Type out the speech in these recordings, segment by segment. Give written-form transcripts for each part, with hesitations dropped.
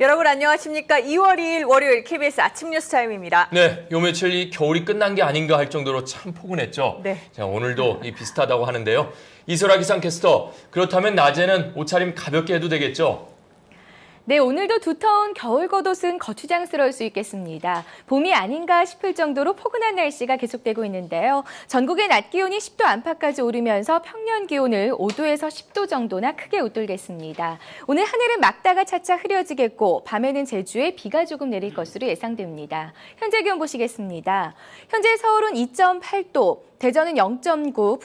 여러분 안녕하십니까? 2월 2일 월요일 KBS 아침 뉴스 타임입니다. 네, 요 며칠 이 겨울이 끝난 게 아닌가 할 정도로 참 포근했죠. 네. 자, 오늘도 비슷하다고 하는데요. 이소라 기상캐스터, 그렇다면 낮에는 옷차림 가볍게 해도 되겠죠? 네, 오늘도 두터운 겨울 겉옷은 거추장스러울 수 있겠습니다. 봄이 아닌가 싶을 정도로 포근한 날씨가 계속되고 있는데요. 전국의 낮 기온이 10도 안팎까지 오르면서 평년 기온을 5도에서 10도 정도나 크게 웃돌겠습니다. 오늘 하늘은 막다가 차차 흐려지겠고 밤에는 제주에 비가 조금 내릴 것으로 예상됩니다. 현재 기온 보시겠습니다. 현재 서울은 2.8도, 대전은 0.9,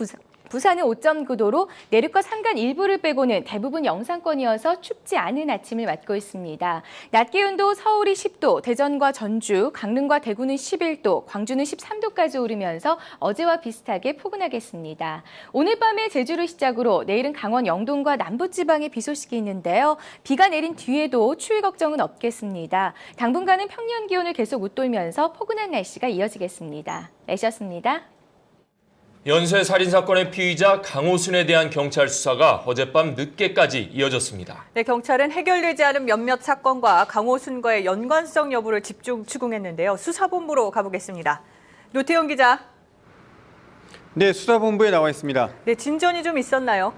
부산은 5.9도로 내륙과 산간 일부를 빼고는 대부분 영상권이어서 춥지 않은 아침을 맞고 있습니다. 낮 기온도 서울이 10도, 대전과 전주, 강릉과 대구는 11도, 광주는 13도까지 오르면서 어제와 비슷하게 포근하겠습니다. 오늘 밤에 제주를 시작으로 내일은 강원 영동과 남부지방에 비 소식이 있는데요. 비가 내린 뒤에도 추위 걱정은 없겠습니다. 당분간은 평년 기온을 계속 웃돌면서 포근한 날씨가 이어지겠습니다. 날씨였습니다. 연쇄 살인사건의 피의자 강호순에 대한 경찰 수사가 어젯밤 늦게까지 이어졌습니다. 네, 경찰은 해결되지 않은 몇몇 사건과 강호순과의 연관성 여부를 집중 추궁했는데요. 수사본부로 가보겠습니다. 노태영 기자. 네, 수사본부에 나와 있습니다. 네, 진전이 좀 있었나요?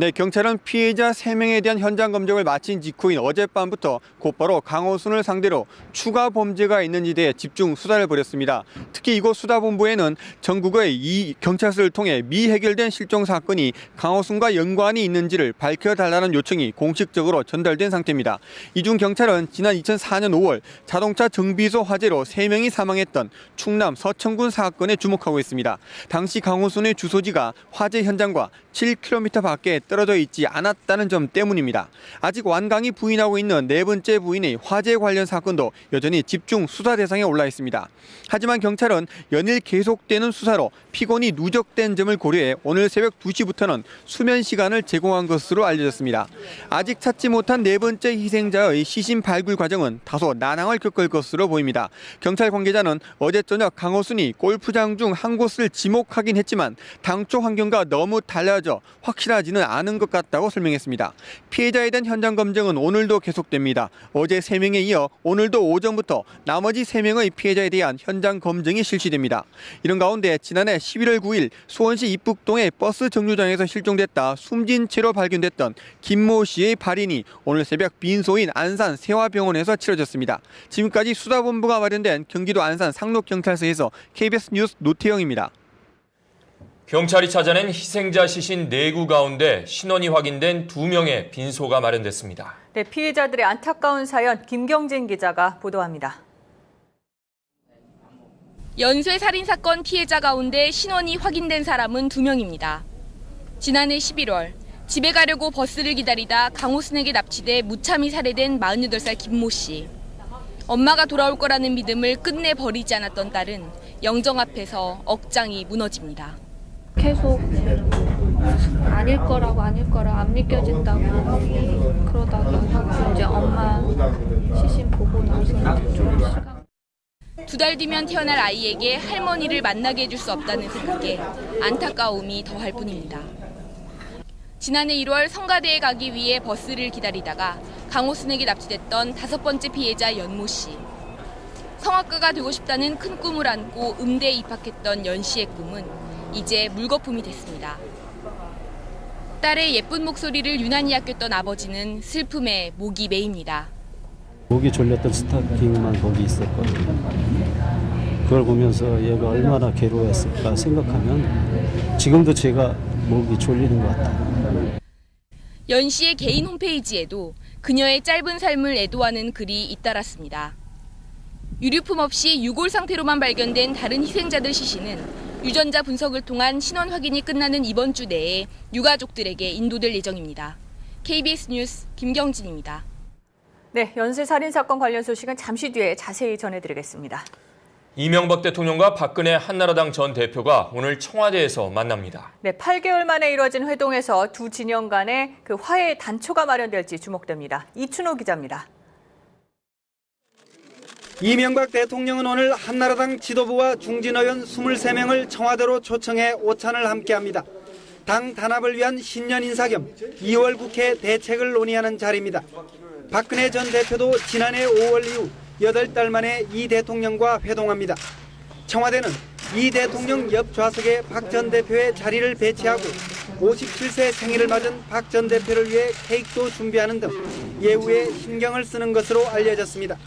네, 경찰은 피해자 3명에 대한 현장 검증을 마친 직후인 어젯밤부터 곧바로 강호순을 상대로 추가 범죄가 있는지 대해 집중 수사를 벌였습니다. 특히 이곳 수사본부에는 전국의 이 경찰서를 통해 미해결된 실종 사건이 강호순과 연관이 있는지를 밝혀달라는 요청이 공식적으로 전달된 상태입니다. 이 중 경찰은 지난 2004년 5월 자동차 정비소 화재로 3명이 사망했던 충남 서천군 사건에 주목하고 있습니다. 당시 강호순의 주소지가 화재 현장과 7km 밖에 떨어져 있지 않았다는 점 때문입니다. 아직 완강히 부인하고 있는 네 번째 부인의 화재 관련 사건도 여전히 집중 수사 대상에 올라 있습니다. 하지만 경찰은 연일 계속되는 수사로 피곤이 누적된 점을 고려해 오늘 새벽 2시부터는 수면 시간을 제공한 것으로 알려졌습니다. 아직 찾지 못한 네 번째 희생자의 시신 발굴 과정은 다소 난항을 겪을 것으로 보입니다. 경찰 관계자는 어제 저녁 강호순이 골프장 중 한 곳을 지목하긴 했지만 당초 환경과 너무 달라져 확실하지는 않은 것 같다고 설명했습니다. 피해자에 대한 현장 검증은 오늘도 계속됩니다. 어제 3명에 이어 오늘도 오전부터 나머지 3명의 피해자에 대한 현장 검증이 실시됩니다. 이런 가운데 지난해 11월 9일 수원시 입북동의 버스 정류장에서 실종됐다 숨진 채로 발견됐던 김모 씨의 발인이 오늘 새벽 빈소인 안산 세화병원에서 치러졌습니다. 지금까지 수사본부가 마련된 경기도 안산 상록경찰서에서 KBS 뉴스 노태영입니다. 경찰이 찾아낸 희생자 시신 4구 가운데 신원이 확인된 2명의 빈소가 마련됐습니다. 네, 피해자들의 안타까운 사연 김경진 기자가 보도합니다. 연쇄 살인사건 피해자 가운데 신원이 확인된 사람은 2명입니다. 지난해 11월 집에 가려고 버스를 기다리다 강호순에게 납치돼 무참히 살해된 48살 김모 씨. 엄마가 돌아올 거라는 믿음을 끝내 버리지 않았던 딸은 영정 앞에서 억장이 무너집니다. 계속 아닐 거라고 안 믿겨진다고 그러다가 이제 엄마 시신 보고 나서 좀 시간. 2달 뒤면 태어날 아이에게 할머니를 만나게 해줄 수 없다는 생각에 안타까움이 더할 뿐입니다. 지난해 1월 성가대에 가기 위해 버스를 기다리다가 강호순에게 납치됐던 5번째 피해자 연모 씨. 성악가가 되고 싶다는 큰 꿈을 안고 음대에 입학했던 연 씨의 꿈은 이제 물거품이 됐습니다. 딸의 예쁜 목소리를 유난히 아꼈던 아버지는 슬픔에 목이 메입니다. 목이 졸렸던 스타킹만 거기 있었거든요. 그걸 보면서 얘가 얼마나 괴로웠을까 생각하면 지금도 제가 목이 졸리는 것 같아요. 연 씨의 개인 홈페이지에도 그녀의 짧은 삶을 애도하는 글이 잇따랐습니다. 유류품 없이 유골 상태로만 발견된 다른 희생자들 시신은 유전자 분석을 통한 신원 확인이 끝나는 이번 주 내에 유가족들에게 인도될 예정입니다. KBS 뉴스 김경진입니다. 네, 연쇄 살인사건 관련 소식은 잠시 뒤에 자세히 전해드리겠습니다. 이명박 대통령과 박근혜 한나라당 전 대표가 오늘 청와대에서 만납니다. 네, 8개월 만에 이뤄진 회동에서 두 진영 간의 그 화해의 단초가 마련될지 주목됩니다. 이춘호 기자입니다. 이명박 대통령은 오늘 한나라당 지도부와 중진 의원 23명을 청와대로 초청해 오찬을 함께합니다. 당 단합을 위한 신년 인사 겸 2월 국회 대책을 논의하는 자리입니다. 박근혜 전 대표도 지난해 5월 이후 8달 만에 이 대통령과 회동합니다. 청와대는 이 대통령 옆 좌석에 박 전 대표의 자리를 배치하고 57세 생일을 맞은 박 전 대표를 위해 케이크도 준비하는 등 예우에 신경을 쓰는 것으로 알려졌습니다.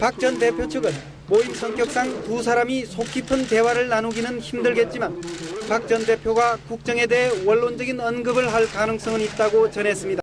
박 전 대표 측은 모임 성격상 두 사람이 속 깊은 대화를 나누기는 힘들겠지만 박 전 대표가 국정에 대해 원론적인 언급을 할 가능성은 있다고 전했습니다.